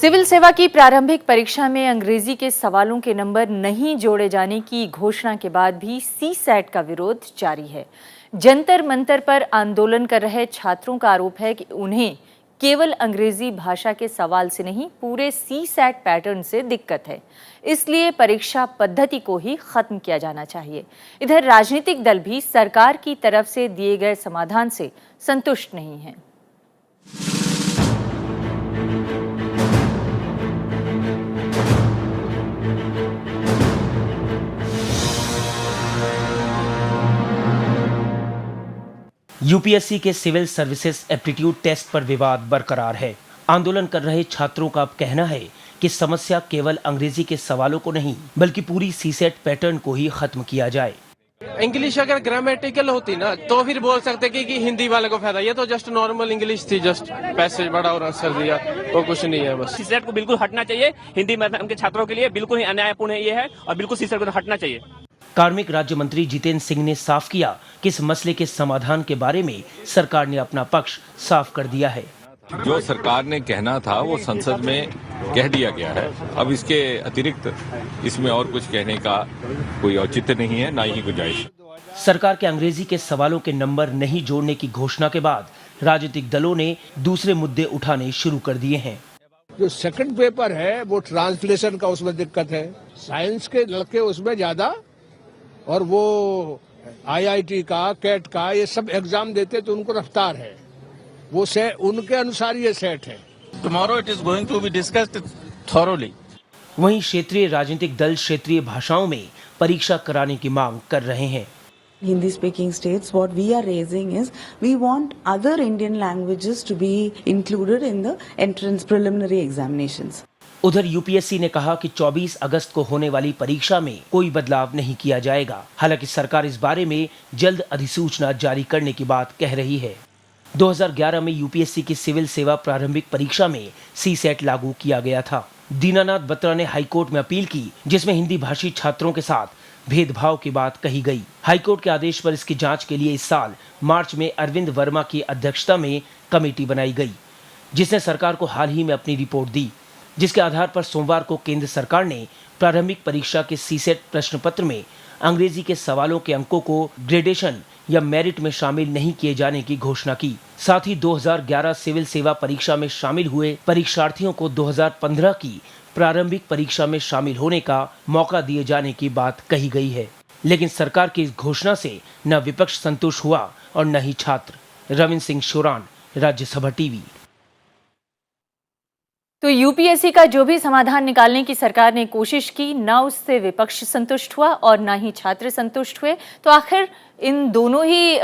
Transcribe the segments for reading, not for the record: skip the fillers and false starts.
Civil सेवा की प्रारंभिक परीक्षा में अंग्रेजी के सवालों के नंबर नहीं जोड़े जाने की घोषणा के बाद भी सीसैट का विरोध जारी है। जंतर मंतर पर आंदोलन कर रहे छात्रों का आरोप है कि उन्हें केवल अंग्रेजी भाषा के सवाल से नहीं, पूरे सीसैट पैटर्न से दिक्कत है। इसलिए परीक्षा पद्धति को ही खत्म किया जाना चाहिए। इधर राजनीतिक दल भी सरकार की तरफ से दिए गए समाधान से संतुष्ट नहीं हैं। यूपीएससी के सिविल सर्विसेज एप्टीट्यूड टेस्ट पर विवाद बरकरार है। आंदोलन कर रहे छात्रों का अब कहना है कि समस्या केवल अंग्रेजी के सवालों को नहीं, बल्कि पूरी सीसेट पैटर्न को ही खत्म किया जाए। इंग्लिश अगर ग्रामेटिकल होती ना तो फिर बोल सकते कि हिंदी वाले को फायदा। ये तो जस्ट नॉर्मल इंग्लिश थी, जस्ट पैसेज बड़ा और आंसर दिया, तो कुछ नहीं है। बस सीसेट को बिल्कुल हटना चाहिए। हिंदी माध्यम के छात्रों के लिए बिल्कुल ही अन्यायपूर्ण ये है और बिल्कुल सीसेट को हटना चाहिए। कार्मिक राज्य मंत्री जितेंद्र सिंह ने साफ किया कि इस मसले के समाधान के बारे में सरकार ने अपना पक्ष साफ कर दिया है। जो सरकार ने कहना था वो संसद में कह दिया गया है। अब इसके अतिरिक्त इसमें और कुछ कहने का कोई औचित्य नहीं है, ना ही गुंजाइश। सरकार के अंग्रेजी के सवालों के नंबर नहीं जोड़ने की घोषणा के बाद राजनीतिक दलों ने दूसरे मुद्दे उठाने शुरू कर दिए हैं। जो सेकंड पेपर है वो ट्रांसलेशन का, उसमें दिक्कत है। साइंस के लड़के उसमें ज्यादा, और वो आईआईटी का, कैट का, ये सब एग्जाम देते तो उनको रफ्तार है, वो से उनके अनुसार ये सेट है। Tomorrow it is going to be discussed thoroughly. वहीं क्षेत्रीय राजनीतिक दल क्षेत्रीय भाषाओं में परीक्षा कराने की मांग कर रहे हैं। Hindi speaking states, what we are raising is we want other Indian languages to be included in the entrance preliminary examinations. उधर यूपीएससी ने कहा कि 24 अगस्त को होने वाली परीक्षा में कोई बदलाव नहीं किया जाएगा। हालांकि सरकार इस बारे में जल्द अधिसूचना जारी करने की बात कह रही है। 2011 में यूपीएससी की सिविल सेवा प्रारंभिक परीक्षा में सीसेट लागू किया गया था। दीनानाथ बत्रा ने हाईकोर्ट में अपील की, जिसमें हिंदी भाषी छात्रों के साथ भेदभाव की बात कही गई। हाईकोर्ट के आदेश पर इसकी जांच के लिए इस साल मार्च में अरविंद वर्मा की अध्यक्षता में कमेटी बनाई गई, जिसने सरकार को हाल ही में अपनी रिपोर्ट दी, जिसके आधार पर सोमवार को केंद्र सरकार ने प्रारंभिक परीक्षा के सीसेट प्रश्न पत्र में अंग्रेजी के सवालों के अंकों को ग्रेडेशन या मेरिट में शामिल नहीं किए जाने की घोषणा की। साथ ही 2011 सिविल सेवा परीक्षा में शामिल हुए परीक्षार्थियों को 2015 की प्रारंभिक परीक्षा में शामिल होने का मौका दिए जाने की बात कही गई है। लेकिन सरकार की इस घोषणा से न विपक्ष संतुष्ट हुआ और न ही छात्र। रविंद्र सिंह शोरान, राज्यसभा टीवी। तो यूपीएससी का जो भी समाधान निकालने की सरकार ने कोशिश की, ना उससे विपक्ष संतुष्ट हुआ और ना ही छात्र संतुष्ट हुए। तो आखिर इन दोनों ही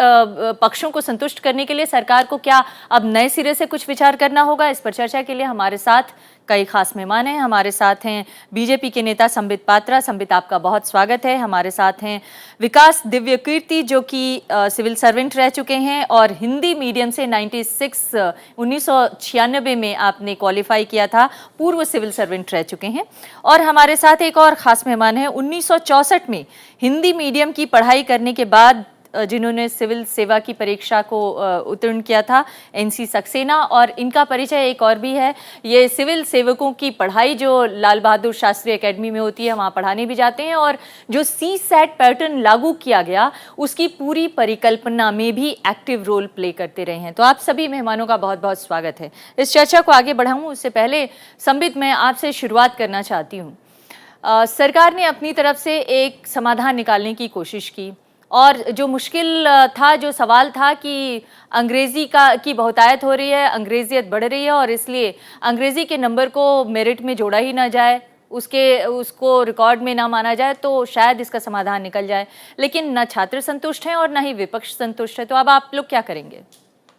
पक्षों को संतुष्ट करने के लिए सरकार को क्या अब नए सिरे से कुछ विचार करना होगा? इस पर चर्चा के लिए हमारे साथ कई खास मेहमान हैं। हमारे साथ हैं बीजेपी के नेता संबित पात्रा। संबित, आपका बहुत स्वागत है। हमारे साथ हैं विकास दिव्यकीर्ति, जो कि सिविल सर्वेंट रह चुके हैं और हिंदी मीडियम से 1996 में आपने क्वालिफाई किया था, पूर्व सिविल सर्वेंट रह चुके हैं। और हमारे साथ एक और खास मेहमान है, 1964 में हिंदी मीडियम की पढ़ाई करने के बाद जिन्होंने सिविल सेवा की परीक्षा को उत्तीर्ण किया था, एनसी सक्सेना। और इनका परिचय एक और भी है, ये सिविल सेवकों की पढ़ाई जो लाल बहादुर शास्त्री एकेडमी में होती है, वहाँ पढ़ाने भी जाते हैं, और जो सीसैट पैटर्न लागू किया गया उसकी पूरी परिकल्पना में भी एक्टिव रोल प्ले करते रहे हैं। तो आप सभी मेहमानों का बहुत बहुत स्वागत है। इस चर्चा को आगे बढ़ाऊँ उससे पहले संबित, मैं आपसे शुरुआत करना चाहती हूँ। सरकार ने अपनी तरफ से एक समाधान निकालने की कोशिश की, और जो मुश्किल था, जो सवाल था कि अंग्रेज़ी की बहुतायत हो रही है, अंग्रेजियत बढ़ रही है, और इसलिए अंग्रेज़ी के नंबर को मेरिट में जोड़ा ही ना जाए, उसको रिकॉर्ड में ना माना जाए, तो शायद इसका समाधान निकल जाए। लेकिन न छात्र संतुष्ट हैं और न ही विपक्ष संतुष्ट है। तो अब आप लोग क्या करेंगे?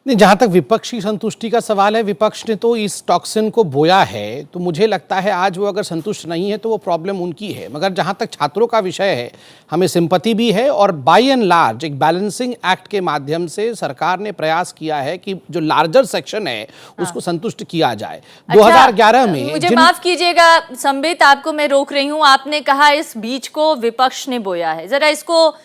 नहीं, जहाँ तक विपक्ष की संतुष्टि का सवाल है, विपक्ष ने तो इस टॉक्सिन को बोया है, तो मुझे लगता है आज वो अगर संतुष्ट नहीं है तो वो प्रॉब्लम उनकी है। मगर जहाँ तक छात्रों का विषय है, हमें सिंपैथी भी है, और बाय एंड लार्ज एक बैलेंसिंग एक्ट के माध्यम से सरकार ने प्रयास किया है कि जो लार्जर सेक्शन है उसको संतुष्ट किया जाए। 2011 में, मुझे माफ कीजिएगा संबित, आपको मैं रोक रही हूँ। आपने कहा इस बीच को विपक्ष ने बोया है, जरा इसको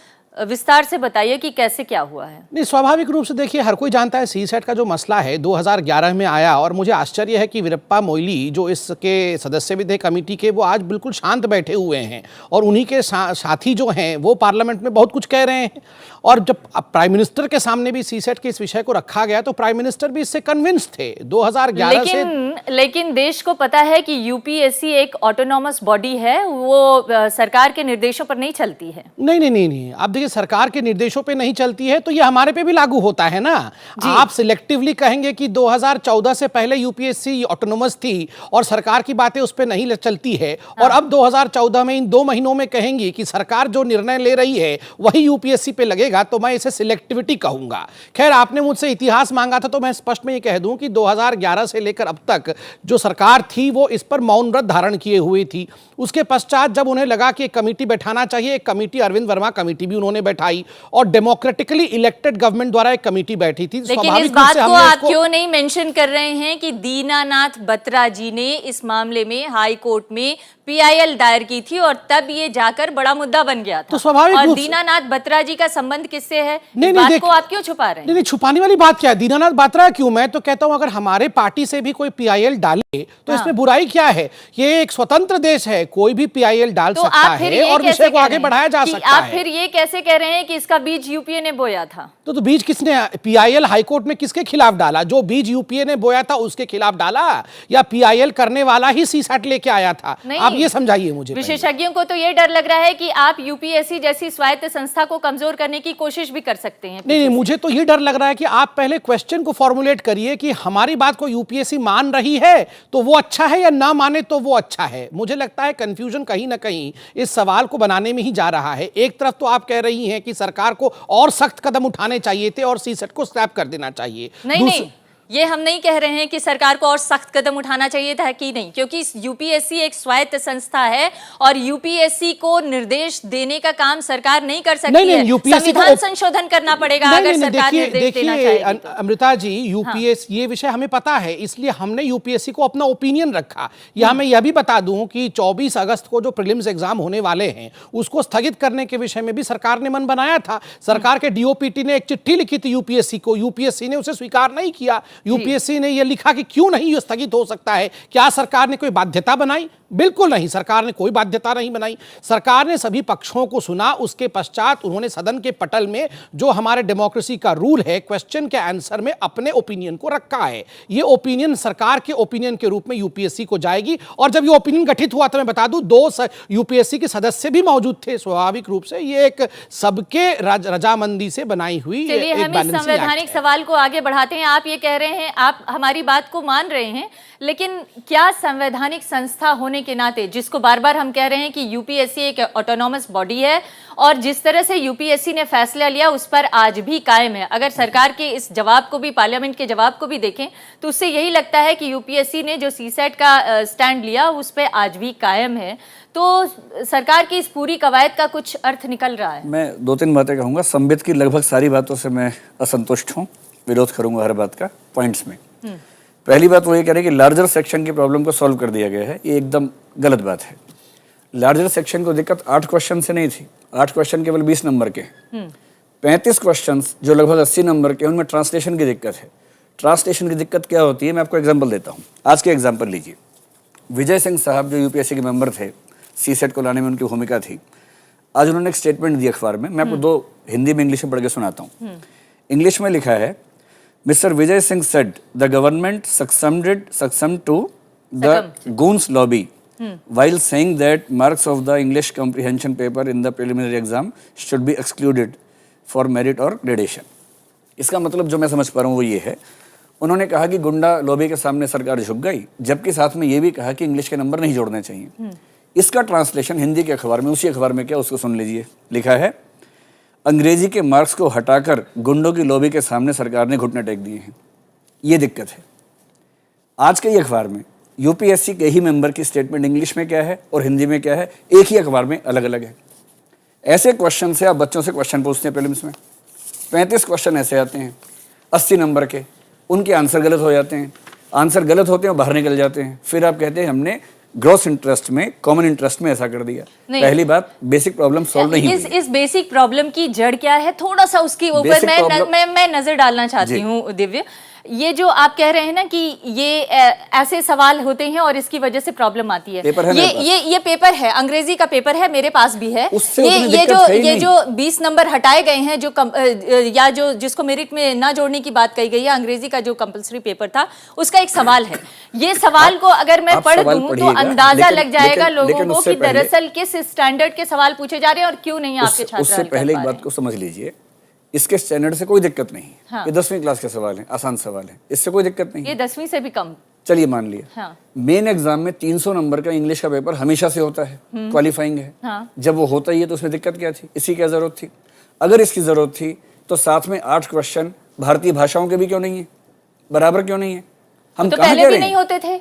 विस्तार से बताइए कि कैसे क्या हुआ है। नहीं, स्वाभाविक रूप से देखिए, हर कोई जानता है सीसेट का जो मसला है 2011 में आया, और मुझे आश्चर्य है कि वीरप्पा मोइली जो इसके सदस्य भी थे कमेटी के, वो आज बिल्कुल शांत बैठे हुए हैं, और उन्हीं के साथी जो हैं वो पार्लियामेंट में बहुत कुछ कह रहे हैं। और जब प्राइम मिनिस्टर के सामने भी सीसेट के इस विषय को रखा गया तो प्राइम मिनिस्टर भी इससे कन्विंस थे 2011 से। लेकिन देश को पता है कि यूपीएससी एक ऑटोनॉमस बॉडी है, वो सरकार के निर्देशों पर नहीं चलती है। नहीं, आप देखिए, सरकार के निर्देशों पे नहीं चलती है तो ये हमारे पे भी लागू होता है ना। आप सिलेक्टिवली कहेंगे कि 2014 से पहले यूपीएससी ऑटोनोमस थी और सरकार की बातें उस पे नहीं चलती है, और अब 2014 में इन 2 महीनों में कहेंगी कि सरकार जो निर्णय ले रही है वही यूपीएससी पे लगेगा, तो मैं इसे सिलेक्टिविटी कहूंगा। खैर, आपने मुझसे इतिहास मांगा था तो मैं स्पष्ट में ये कह दूं कि 2011 से लेकर अब तक जो सरकार थी वो इस पर मौन व्रत धारण किए हुई थी। उसके पश्चात जब उन्हें लगा कि एक कमेटी बैठाना चाहिए, एक कमेटी, अरविंद वर्मा कमेटी भी उन्होंने बैठाई, और डेमोक्रेटिकली इलेक्टेड गवर्नमेंट द्वारा एक कमेटी बैठी थी। लेकिन इस बात को आप क्यों नहीं मेंशन कर रहे हैं कि दीनानाथ बत्रा जी ने इस मामले में हाई कोर्ट में पीआईएल दायर की थी और तब ये जाकर बड़ा मुद्दा बन गया था। तो स्वाभाविक और दीनानाथ बत्रा जी का संबंध किससे है? नहीं, बात को आप क्यों छुपा रहे हैं? नहीं, छुपाने वाली बात क्या है? दीनानाथ बत्रा क्यों? मैं तो कहता हूं अगर हमारे पार्टी से भी कोई पीआईएल डाले तो इसमें बुराई क्या है? ये एक स्वतंत्र देश है, कोई भी पीआईएल डाल सकता है और विषय को आगे बढ़ाया जा सकता है। आप फिर ये कैसे कह रहे हैं कि इसका बीज यूपीए ने बोया था? तो बीज किसने, पीआईएल हाईकोर्ट में किसके खिलाफ डाला? जो बीज यूपीए ने बोया था उसके खिलाफ डाला, या पीआईएल करने वाला ही सीसेट लेके आया था? आप ये समझाइए मुझे। विशेषज्ञों को तो ये डर लग रहा है कि आप यूपीएससी जैसी स्वायत्त संस्था को कमजोर करने की कोशिश भी कर सकते हैं। नहीं, मुझे तो ये डर लग रहा है कि आप पहले क्वेश्चन को फॉर्मुलेट करिए कि हमारी बात को यूपीएससी मान रही है तो वो अच्छा है, या ना माने तो वो अच्छा है। मुझे लगता है कंफ्यूजन कहीं ना कहीं इस सवाल को बनाने में ही जा रहा है। एक तरफ तो आप कह रही हैं कि सरकार को और सख्त कदम उठाने चाहिए थे और सीसेट को स्क्रैप कर देना चाहिए। नहीं, ये हम नहीं कह रहे हैं कि सरकार को और सख्त कदम उठाना चाहिए था कि नहीं, क्योंकि यूपीएससी एक स्वायत्त संस्था है और यूपीएससी को निर्देश देने का काम सरकार नहीं कर सकती है। संविधान संशोधन करना पड़ेगा अगर सरकार निर्देश देना चाहेगी तो। अमृता जी, यूपीएससी, ये विषय हमें पता है, इसलिए हमने यूपीएससी को अपना ओपिनियन रखा। यहाँ मैं यह भी बता दूं कि 24 अगस्त को जो प्रीलिम्स एग्जाम होने वाले हैं उसको स्थगित करने के विषय में भी सरकार ने मन बनाया था। सरकार के डीओपीटी ने एक चिट्ठी लिखी थी यूपीएससी को, यूपीएससी ने उसे स्वीकार नहीं किया। यूपीएससी ने यह लिखा कि क्यों नहीं ये स्थगित हो सकता है। क्या सरकार ने कोई बाध्यता बनाई? बिल्कुल नहीं, सरकार ने कोई बाध्यता नहीं बनाई। सरकार ने सभी पक्षों को सुना, उसके पश्चात उन्होंने सदन के पटल में जो हमारे डेमोक्रेसी का रूल है, क्वेश्चन के आंसर में अपने ओपिनियन को रखा है। ये ओपिनियन सरकार के ओपिनियन के रूप में यूपीएससी को जाएगी। और जब ये ओपिनियन गठित हुआ तो मैं बता दूं 2 यूपीएससी के सदस्य भी मौजूद थे। स्वाभाविक रूप से ये एक सबके रजामंदी से बनाई हुई संवैधानिक सवाल को आगे बढ़ाते हैं। आप ये कह रहे हैं, आप हमारी बात को मान रहे हैं, लेकिन क्या संवैधानिक संस्था होने के नाते, जिसको बार बार हम कह रहे हैं कि यूपीएससी एक ऑटोनॉमस बॉडी है और जिस तरह से यूपीएससी ने फैसला लिया उस पर आज भी कायम है, अगर सरकार के इस जवाब को भी, पार्लियामेंट के जवाब को भी देखें तो उससे यही लगता है कि यूपीएससी ने जो सीसेट का स्टैंड लिया उस पर आज भी कायम है, तो सरकार की इस पूरी कवायद का कुछ अर्थ निकल रहा है। मैं 2-3 बातें कहूँगा। संबित की लगभग सारी बातों से मैं असंतुष्ट हूँ, विरोध करूँगा हर बात का पॉइंट्स में। पहली बात वो ये कह रहे हैं कि लार्जर सेक्शन की प्रॉब्लम को सॉल्व कर दिया गया है, ये एकदम गलत बात है। लार्जर सेक्शन को दिक्कत 8 क्वेश्चन से नहीं थी, 8 क्वेश्चन केवल 20 नंबर के, 35 क्वेश्चन जो लगभग 80 नंबर के, उनमें ट्रांसलेशन की दिक्कत है। ट्रांसलेशन की दिक्कत क्या होती है, मैं आपको एग्जाम्पल देता हूँ। आज के एग्जाम्पल लीजिए। विजय सिंह साहब जो यूपीएससी के मेंबर थे, सीसेट को लाने में उनकी भूमिका थी, आज उन्होंने एक स्टेटमेंट दी अखबार में, मैं आपको 2 हिंदी में इंग्लिश में पढ़ के सुनाता हूँ। इंग्लिश में लिखा है, Mr. Vijay Singh said the government succumbed to the goons lobby while saying that marks of the English comprehension paper in the preliminary exam should be excluded for merit or gradation. इसका मतलब जो मैं समझ पा रहा हूँ वो ये है, उन्होंने कहा कि गुंडा लॉबी के सामने सरकार झुक गई, जबकि साथ में ये भी कहा कि इंग्लिश के नंबर नहीं जोड़ने चाहिए। इसका ट्रांसलेशन हिंदी के अखबार में, उसी अखबार में क्या, उसको सुन लीजिए। लिखा है, अंग्रेजी के मार्क्स को हटाकर गुंडों की लॉबी के सामने सरकार ने घुटने टेक दिए हैं। ये दिक्कत है। आज के ही अखबार में यूपीएससी के ही मेंबर की स्टेटमेंट इंग्लिश में क्या है और हिंदी में क्या है, एक ही अखबार में अलग अलग है। ऐसे क्वेश्चन से आप बच्चों से क्वेश्चन पूछते हैं प्रीलिम्स में, 35 क्वेश्चन ऐसे आते हैं 80 नंबर के, उनके आंसर गलत हो जाते हैं, आंसर गलत होते हैं और बाहर निकल जाते हैं। फिर आप कहते हैं हमने ग्रॉस इंटरेस्ट में, कॉमन इंटरेस्ट में ऐसा कर दिया। नहीं। पहली बात, बेसिक प्रॉब्लम सॉल्व नहीं हुई। इस बेसिक प्रॉब्लम की जड़ क्या है, थोड़ा सा उसके ऊपर Basic problem- मैं नजर डालना चाहती हूँ दिव्य। ये जो आप कह रहे हैं ना कि ये ऐसे सवाल होते हैं और इसकी वजह से प्रॉब्लम आती है। पेपर है मेरे पास। ये पेपर है, अंग्रेजी का पेपर है, मेरे पास भी है। उससे उतनी दिक्कत है ही नहीं। जो 20 नंबर हटाए गए हैं, या जो जिसको मेरिट में ना जोड़ने की बात कही गई है, अंग्रेजी का जो कंपलसरी पेपर था उसका एक सवाल है। ये सवाल को अगर मैं पढ़ दूं तो अंदाजा लग जाएगा लोगों को कि दरअसल किस स्टैंडर्ड के सवाल पूछे जा रहे हैं और क्यों नहीं आपके छात्र उससे पहले एक बात को समझ लीजिए, इसके स्टैंडर्ड से कोई दिक्कत नहीं है। हाँ। ये 10वीं क्लास के सवाल हैं, आसान सवाल है, इससे कोई दिक्कत नहीं ये 10वीं से भी कम। चलिए मान लिया। हाँ। मेन एग्जाम में 300 नंबर का इंग्लिश का पेपर हमेशा से होता है, क्वालिफाइंग है। हाँ। जब वो होता ही है तो उसमें दिक्कत क्या थी? इसी की जरूरत थी। अगर इसकी जरूरत थी तो साथ में 8 क्वेश्चन भारतीय भाषाओं के भी क्यों नहीं है? बराबर क्यों नहीं है? हम तो कहाँ पहले कह भी रहे नहीं हैं? होते थे,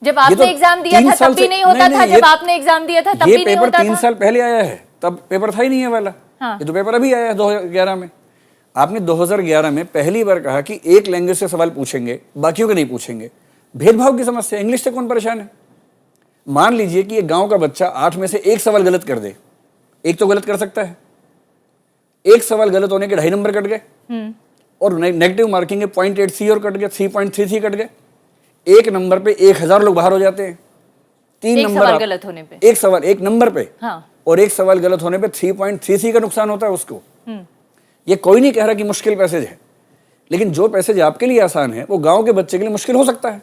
जब आपने तो एग्जाम दिया 3 था साल तब भी से- नहीं होता था, ये- जब आपने एग्जाम दिया था तब ये भी नहीं पेपर होता 3 था। साल पहले आया है, तब पेपर था ही नहीं है वाला। हाँ। ये तो पेपर अभी आया है 2011 में। आपने 2011 में पहली बार कहा कि एक लैंग्वेज से सवाल पूछेंगे, बाकियों के नहीं पूछेंगे। भेदभाव की समस्या, इंग्लिश से कौन परेशान है? मान लीजिए कि एक गांव का बच्चा 8 में से एक सवाल गलत कर दे, एक तो गलत कर सकता है, एक सवाल गलत होने के 2.5 नंबर कट गए, और नेगेटिव मार्किंग के 0.8 और कट गए, 3.33 कट गए। एक नंबर पे 1000 लोग बाहर हो जाते हैं। 3 एक नंबर सवाल आप- गलत होने पे। एक सवाल एक नंबर पे, हाँ। और एक सवाल गलत होने पे 3.33 का नुकसान होता है उसको। ये कोई नहीं कह रहा कि मुश्किल पैसेज है, लेकिन जो पैसेज आपके लिए आसान है वो गांव के बच्चे के लिए मुश्किल हो सकता है।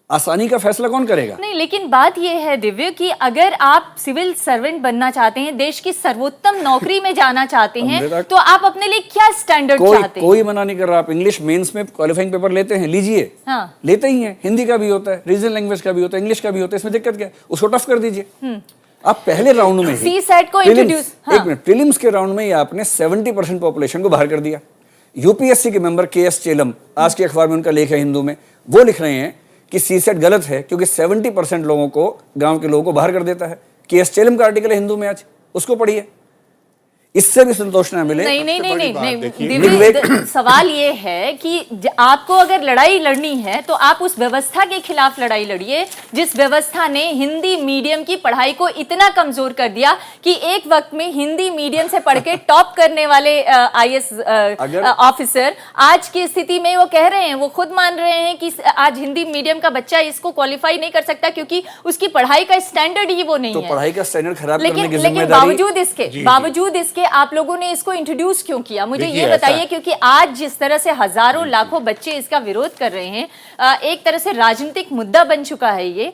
आसानी का फैसला कौन करेगा? नहीं, लेकिन बात यह है दिव्य कि अगर आप सिविल सर्वेंट बनना चाहते हैं, देश की सर्वोत्तम नौकरी में जाना चाहते हैं, तो आप अपने लिए क्या स्टैंडर्ड चाहते हैं? कोई मना नहीं कर रहा। आप इंग्लिश मेंस में क्वालिफाइंग पेपर लेते हैं, लीजिए। हाँ। लेते ही हैं, हिंदी का भी होता है, रीजनल लैंग्वेज का भी होता है, इंग्लिश का भी होता है, इसमें दिक्कत क्या है? उसको टफ कर दीजिए। आप पहले राउंड में ही CSAT को इंट्रोड्यूस, एक मिनट, प्रीलिम्स के राउंड में ही आपने 70% पॉपुलेशन को बाहर कर दिया। यूपीएससी के मेंबर KS चेलम, आज के अखबार में उनका लेख है हिंदू में, वो लिख रहे हैं कि CSAT गलत है क्योंकि 70% लोगों को, गांव के लोगों को बाहर कर देता है। KS चेलम का आर्टिकल है हिंदू में आज, उसको पढ़िए। इससे भी संतोष ना मिले। नहीं, दिव्य, सवाल ये है कि आपको अगर लड़ाई लड़नी है तो आप उस व्यवस्था के खिलाफ लड़ाई लड़िए जिस व्यवस्था ने हिंदी मीडियम की पढ़ाई को इतना कमजोर कर दिया कि एक वक्त में हिंदी मीडियम से पढ़ के टॉप करने वाले IAS ऑफिसर आज की स्थिति में वो कह रहे हैं, वो खुद मान रहे हैं कि आज हिंदी मीडियम का बच्चा इसको क्वालिफाई नहीं कर सकता क्योंकि उसकी पढ़ाई का स्टैंडर्ड ही वो नहीं तो है। पढ़ाई का स्टैंडर्ड खराब करने की लेकिन जिम्मेदारी बावजूद इसके आप लोगों ने इसको इंट्रोड्यूस क्यों किया? मुझे ये बताइए, क्योंकि आज जिस तरह से हजारों लाखों बच्चे इसका विरोध कर रहे हैं, एक तरह से राजनीतिक मुद्दा बन चुका है ये।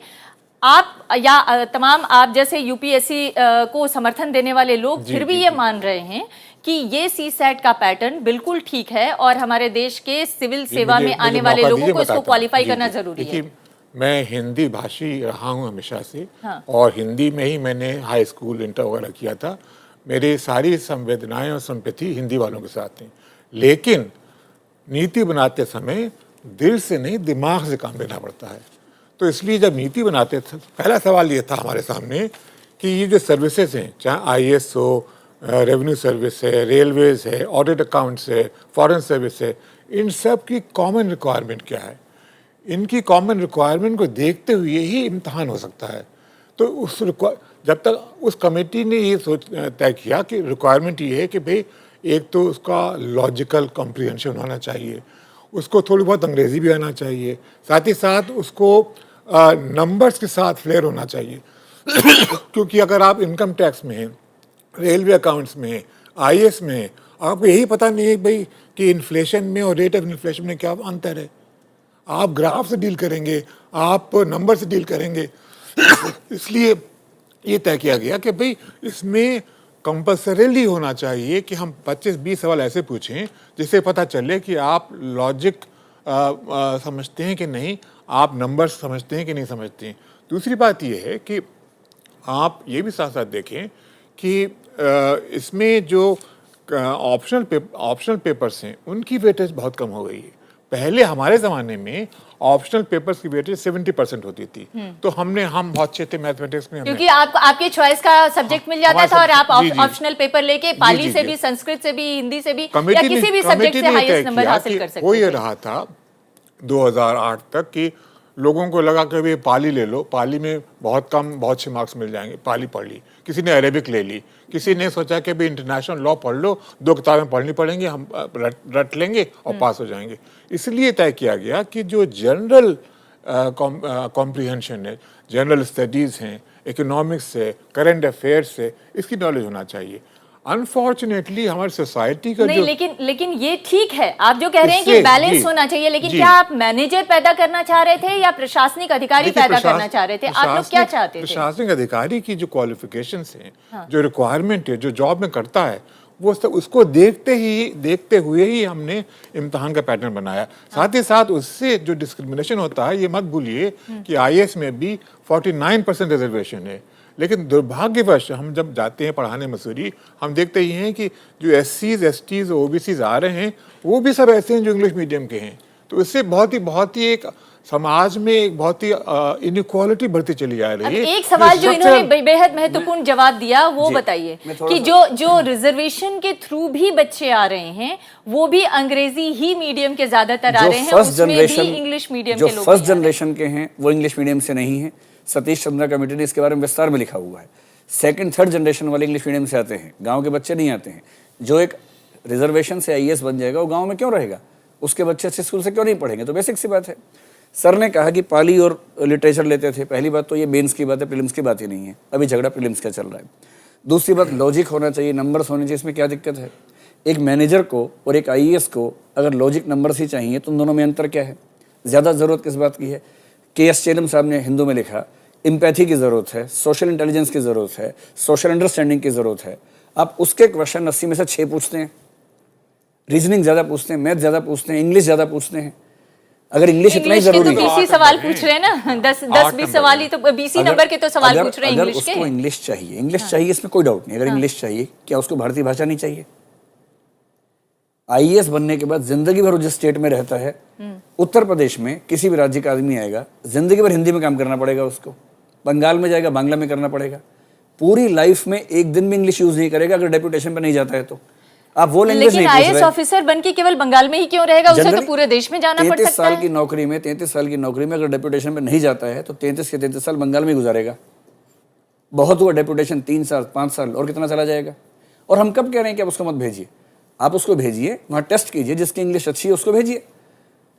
आप या तमाम आप जैसे यूपीएससी को समर्थन देने वाले लोग फिर भी ये मान रहे हैं कि ये CSAT का पैटर्न बिल्कुल ठीक है और हमारे देश के सिविल सेवा में आने वाले लोगों को इसको क्वालिफाई करना जरूरी है। मैं हिंदी भाषी रहा हूँ हमेशा से। हाँ। और हिंदी में ही मैंने हाई स्कूल, इंटर वगैरह किया था। मेरी सारी संवेदनाएं और सिंपैथी हिंदी वालों के साथ हैं, लेकिन नीति बनाते समय दिल से नहीं, दिमाग से काम लेना पड़ता है। तो इसलिए जब नीति बनाते थे, पहला सवाल ये था हमारे सामने कि ये जो सर्विसेज हैं, चाहे IAS हो, रेवेन्यू सर्विस है, रेलवेज है, ऑडिट अकाउंट्स है, फॉरेन सर्विस है, इन सब की कॉमन रिक्वायरमेंट क्या है? इनकी कॉमन रिक्वायरमेंट को देखते हुए ही इम्तहान हो सकता है। तो जब तक उस कमेटी ने ये तय किया कि रिक्वायरमेंट ये है कि भाई एक तो उसका लॉजिकल कॉम्प्रिहेंशन होना चाहिए, उसको थोड़ी बहुत अंग्रेज़ी भी आना चाहिए, साथ ही साथ उसको नंबर्स के साथ फ्लेयर होना चाहिए क्योंकि अगर आप इनकम टैक्स में हैं, रेलवे अकाउंट्स में हैं, IAS में हैं, आपको यही पता नहीं है भाई कि इन्फ्लेशन में और रेट ऑफ इन्फ्लेशन में क्या अंतर है। आप ग्राफ से डील करेंगे, आप नंबर से डील करेंगे इसलिए ये तय किया गया कि भाई इसमें कंपल्सरीली होना चाहिए कि हम 25-20 सवाल ऐसे पूछें जिससे पता चले कि आप लॉजिक समझते हैं कि नहीं, आप नंबर्स समझते हैं कि नहीं समझते हैं। दूसरी बात ये है कि आप ये भी साथ साथ देखें कि इसमें जो ऑप्शनल पेपर्स हैं उनकी वेटेज बहुत कम हो गई है। पहले हमारे ज़माने में ऑप्शनल पेपर्स की वेटेज 70% होती थी, तो हम बहुत अच्छे थे मैथमेटिक्स में, क्योंकि आपके चॉइस का सब्जेक्ट मिल जाता था और आप ऑप्शनल पेपर लेके पाली से भी, संस्कृत से भी, हिंदी से भी या किसी भी सब्जेक्ट से हाईएस्ट नंबर हासिल कर सकते थे। वो ये रहा था 2008 तक कि लोगों को लगा कि भाई पाली ले लो, पाली में बहुत कम बहुत से मार्क्स मिल जाएंगे, पाली पढ़ ली। किसी ने अरेबिक ले ली, किसी ने सोचा कि भाई इंटरनेशनल लॉ पढ़ लो, 2 किताबें पढ़नी पड़ेंगी, हम रट लेंगे और पास हो जाएंगे। इसलिए तय किया गया कि जो जनरल कॉम्प्रिहेंशन है, जनरल स्टडीज़ हैं, इकोनॉमिक्स है, करंट अफेयर्स है, इसकी नॉलेज होना चाहिए। अनफॉर्चुनेटली हमारी सोसाइटी का नहीं, जो लेकिन ये ठीक है, आप जो कह रहे हैं कि इससे- बैलेंस जी, होना चाहिए, लेकिन जी। क्या आप मैनेजर पैदा करना चाह रहे थे या प्रशासनिक अधिकारी देखिए, पैदा करना चाह रहे थे? आप लोग क्या चाहते थे? प्रशासनिक अधिकारी की जो क्वालिफिकेशंस हैं, जो रिक्वायरमेंट है, जो जॉब में करता है, वो सब उसको देखते हुए ही हमने इम्तिहान का पैटर्न बनाया। साथ ही साथ उससे जो डिस्क्रिमिनेशन होता है, ये मत भूलिए कि आईएएस में भी 49% रिजर्वेशन है। लेकिन दुर्भाग्यवश हम जब जाते हैं पढ़ाने मसूरी, हम देखते ही हैं कि जो एससीज, एसटीज, ओबीसीज आ रहे हैं, वो भी सब ऐसे हैं जो इंग्लिश मीडियम के हैं। तो इससे बहुत ही एक समाज में एक बहुत ही इनइक्वालिटी बढ़ती चली जा रही है। एक सवाल जो इन्होंने बेहद महत्वपूर्ण जवाब दिया, वो बताइए कि जो रिजर्वेशन के थ्रू भी बच्चे आ रहे हैं, वो भी अंग्रेजी ही मीडियम के ज्यादातर आ रहे हैं, उसमें भी इंग्लिश मीडियम के लोग जो फर्स्ट जनरेशन के हैं वो इंग्लिश मीडियम से नहीं है। सतीश चंद्रा कमेटी ने इसके बारे में विस्तार में लिखा हुआ है। सेकंड थर्ड जनरेशन वाले इंग्लिश मीडियम से आते हैं, गांव के बच्चे नहीं आते हैं। जो एक रिजर्वेशन से आईएएस बन जाएगा, वो गांव में क्यों रहेगा? उसके बच्चे अच्छे स्कूल से क्यों नहीं पढ़ेंगे? तो बेसिक सी बात है। सर ने कहा कि पाली और लिटरेचर लेते थे। पहली बात तो ये मेंस की बात है, प्रीलिम्स की बात ही नहीं है। अभी झगड़ा प्रीलिम्स का चल रहा है। दूसरी बात, लॉजिक होना चाहिए, नंबर्स होने चाहिए। इसमें क्या दिक्कत है? एक मैनेजर को और एक आईएएस को अगर लॉजिक नंबर्स ही चाहिए तो उन दोनों में अंतर क्या है? ज़्यादा ज़रूरत किस बात की है? के.एस. चेलम साहब ने हिंदू में लिखा, एम्पैथी की ज़रूरत है, सोशल इंटेलिजेंस की ज़रूरत है, सोशल अंडरस्टैंडिंग की ज़रूरत है। आप उसके क्वेश्चन 80 में से 6 पूछते हैं, रीजनिंग ज़्यादा पूछते हैं, मैथ ज़्यादा पूछते हैं, इंग्लिश ज़्यादा पूछते हैं। अगर इंग्लिश इतना ही जरूरी है, 20 सवाल पूछ रहे हैं ना, 10-20 सवाल ही तो 20 नंबर के तो सवाल पूछ रहे हैं इंग्लिश के। उसको इंग्लिश चाहिए, इंग्लिश चाहिए, इसमें कोई डाउट नहीं। अगर इंग्लिश चाहिए, क्या उसको भारतीय भाषा नहीं चाहिए? आईएएस बनने के बाद जिंदगी भर जिस स्टेट में रहता है, उत्तर प्रदेश में किसी भी राज्य का आदमी आएगा, जिंदगी भर हिंदी में काम करना पड़ेगा उसको। बंगाल में जाएगा, बांग्ला में करना पड़ेगा। पूरी लाइफ में एक दिन भी इंग्लिश यूज नहीं करेगा अगर डेपुटेशन पे नहीं जाता है तो। आप वो लैंग्वेज नहीं पूछ रहे। आईएएस ऑफिसर बनके केवल बंगाल में ही क्यों रहेगा? उसे तो पूरे देश में जाना पड़ सकता है। 33 साल की नौकरी में अगर डेपुटेशन पे नहीं जाता है तो 33 के 33 साल बंगाल में गुजारेगा। बहुत हुआ डेपुटेशन 3 साल 5 साल, और कितना चला जाएगा? और हम कब कह रहे हैं कि आप उसको मत भेजिए? आप उसको भेजिए, वहाँ टेस्ट कीजिए, जिसकी इंग्लिश अच्छी है उसको भेजिए।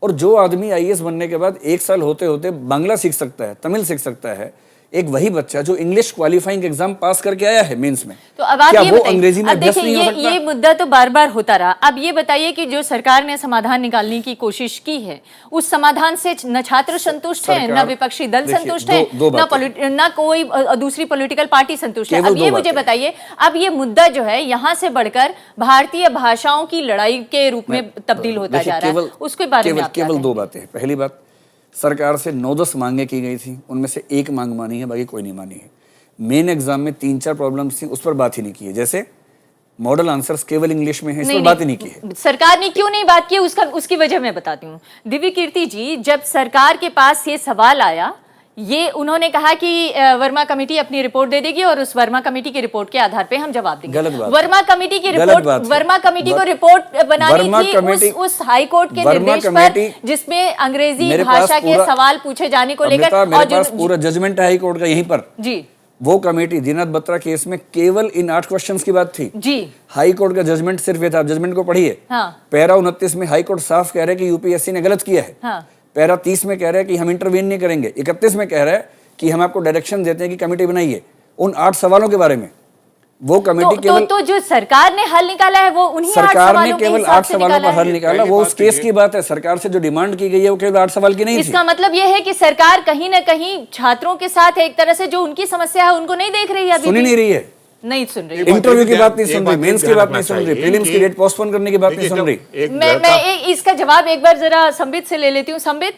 और जो आदमी आईएएस बनने के बाद 1 साल होते होते बांग्ला सीख सकता है, तमिल सीख सकता है, एक वही बच्चा जो इंग्लिश क्वालिफाइंग एग्जाम पास करके आया है मेंस में, तो अब आप क्या ये वो बताइए, अंग्रेजी में अब अभ्यस्त देखिए नहीं हो सकता? ये मुद्दा तो बार बार होता रहा। अब ये बताइए कि जो सरकार ने समाधान निकालने की कोशिश की है, उस समाधान से न छात्र संतुष्ट है, न विपक्षी दल संतुष्ट है, न कोई दूसरी पॉलिटिकल पार्टी संतुष्ट है। अब ये मुझे बताइए, अब ये मुद्दा जो है यहाँ से बढ़कर भारतीय भाषाओं की लड़ाई के रूप में तब्दील होता जा रहा है, उसके बारे में आप क्या केवल 2 बातें हैं। पहली बात, सरकार से 9-10 मांगे की गई थी, उनमें से 1 मांग मानी है, बाकी कोई नहीं मानी है। मेन एग्जाम में 3-4 प्रॉब्लम्स थी, उस पर बात ही नहीं की है। जैसे मॉडल आंसर्स केवल इंग्लिश में है, इस पर बात ही नहीं की है। सरकार ने क्यों नहीं बात की, उसकी वजह मैं बताती हूँ। दिव्य कीर्ति जी, जब सरकार के पास ये सवाल आया, ये उन्होंने कहा कि वर्मा कमेटी अपनी रिपोर्ट दे देगी और उस वर्मा कमेटी की रिपोर्ट के आधार पे हम जवाब देंगे। गलत बात। वर्मा कमेटी की रिपोर्ट, वर्मा कमेटी को रिपोर्ट बनानी थी उस हाई कोर्ट के निर्देश पर, जिसमें अंग्रेजी भाषा के सवाल पूछे जाने को लेकर। मेरे पास पूरा जजमेंट है हाई कोर्ट का यहीं पर जी। वो कमेटी दीनाथ बत्रा केस में केवल इन 8 क्वेश्चंस की बात थी जी। हाई कोर्ट का जजमेंट सिर्फ ये था, जजमेंट को पढ़िए। हाँ। पैरा 29 में हाई कोर्ट साफ कह रहा है कि यूपीएससी ने गलत किया है। हाँ। पैरा 30 में कह रहा है कि हम इंटरवीन नहीं करेंगे। 31 में कह रहा है कि हम आपको डायरेक्शन देते हैं कि कमेटी बनाइए उन 8 सवालों के बारे में। वो कमेटी केवल तो जो सरकार ने हल निकाला है वो उन्हीं 8 सरकार सवालों ने केवल 8 सवालों पर हल निकाला। वो उस केस की बात है, सरकार से जो डिमांड की गई है वो केवल 8 सवाल की नहीं थी। इसका मतलब ये है कि सरकार कहीं ना कहीं छात्रों के साथ एक तरह से जो उनकी समस्या है उनको नहीं देख रही है, सुनी नहीं रही है, नहीं सुन रही। इंटरव्यू की बात नहीं सुन रही, मेंस की बात नहीं सुन रही, प्रीलिम्स की डेट पोस्टपोन करने की बात नहीं सुन रही। मैं इसका जवाब एक बार जरा संबित से ले लेती हूँ। संबित,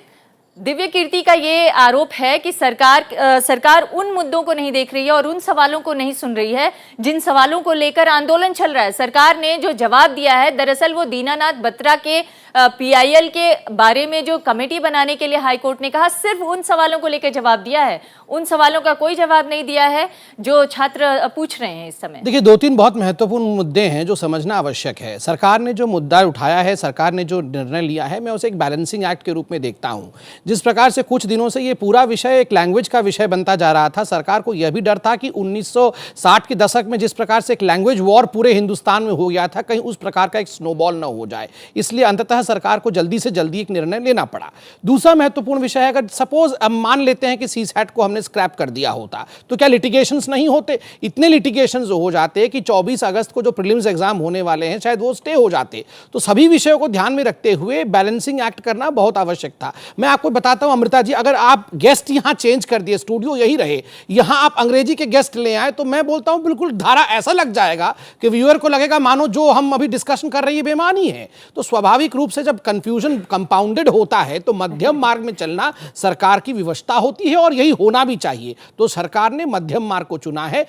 दिव्य कीर्ति का ये आरोप है कि सरकार उन मुद्दों को नहीं देख रही है और उन सवालों को नहीं सुन रही है जिन सवालों को लेकर आंदोलन चल रहा है। सरकार ने जो जवाब दिया है, दरअसल वो दीनानाथ बत्रा के पीआईएल के बारे में जो कमेटी बनाने के लिए हाईकोर्ट ने कहा, सिर्फ उन सवालों को लेकर जवाब दिया है, उन सवालों का कोई जवाब नहीं दिया है जो छात्र पूछ रहे हैं इस समय। देखिए, 2-3 बहुत महत्वपूर्ण मुद्दे हैं जो समझना आवश्यक है। सरकार ने जो मुद्दा उठाया है, सरकार ने जो निर्णय लिया है, मैं उसे एक बैलेंसिंग एक्ट के रूप में देखता हूं। जिस प्रकार से कुछ दिनों से ये पूरा विषय एक लैंग्वेज का विषय बनता जा रहा था, सरकार को यह भी डर था कि 1960 के दशक में जिस प्रकार से एक लैंग्वेज वॉर पूरे हिंदुस्तान में हो गया था, कहीं उस प्रकार का एक स्नोबॉल न हो जाए। इसलिए अंततः सरकार को जल्दी से जल्दी एक निर्णय लेना पड़ा। दूसरा महत्वपूर्ण विषय है, अगर सपोज अब मान लेते हैं कि सीसैट को हमने स्क्रैप कर दिया होता तो क्या लिटिगेशंस नहीं होते? इतने लिटिगेशंस हो जाते कि 24 अगस्त को जो प्रीलिम्स एग्जाम होने वाले हैं शायद वो स्टे हो जाते। तो सभी विषयों को ध्यान में रखते हुए बैलेंसिंग एक्ट करना बहुत आवश्यक था। मैं आपको बताता हूं अमृता जी, अगर आप गेस्ट यहां चेंज कर दिए, स्टूडियो यही रहे, यहां आप अंग्रेजी के गेस्ट ले आए, तो मैं बोलता हूं बिल्कुल धारा ऐसा लग जाएगा कि व्यूअर को लगेगा मानो जो हम अभी डिस्कशन कर रही है बेमानी है। तो स्वाभाविक रूप से जब कंफ्यूजन कंपाउंडेड होता है तो मध्यम मार्ग में चलना सरकार की विवशता होती है और यही होना भी चाहिए। तो सरकार ने मध्यम मार्ग को चुना है।